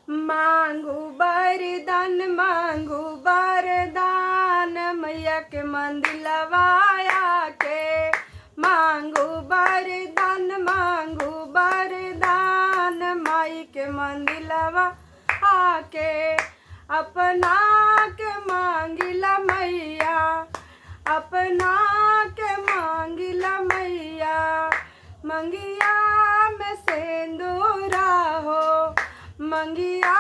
मांगू बरदान मैया के मंदिलवा आके। मांगू बरदान माई के मंदिलवा आके। अपना के मांगिला मैया, अपना के मांगिला मैया। मंगिया में सेंदूरा हो, मंगिया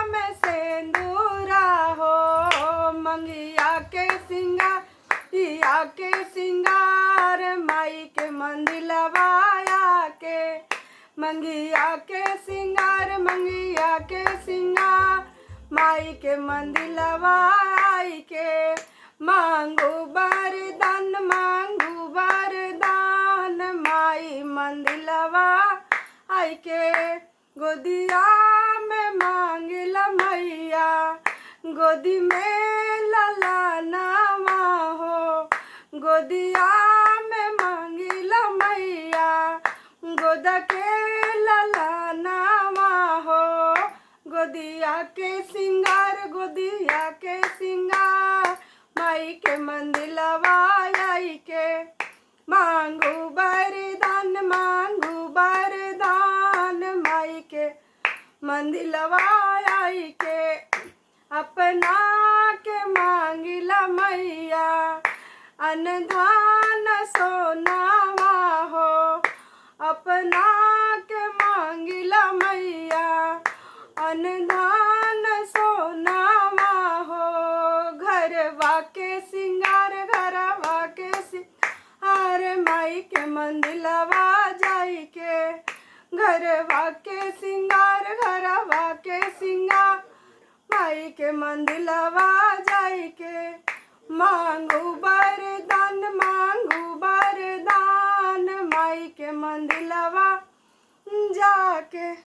में सेंदूरा हो। मंगिया के सिंगार माई के मंदिलवा आके। मंगिया के सिंगार माई के मंदिलवा आई के। मांगू बरदान माई मंदिलवा आई के। गोदिया में मांगिला मैया, गोदी में ललनावा हो। गोदिया में मांगिला मैया, गोद के ललनावा हो। गोदिया के सिंगार माई के मंदिलवा आई के। मांगू बरदान माई के मंदिलवा आई के। अपना के मांगिला मैया, अनधान सोनावा हो। अपना के मांगिला मैया, अनधान सोनावा हो। घरवा के सिंगार माई के मंदिलवा जाई के। घरवा के सिंगार माई के मंदिलवा जाई के। मांगू बरदान माई के मंदिलवा जाके।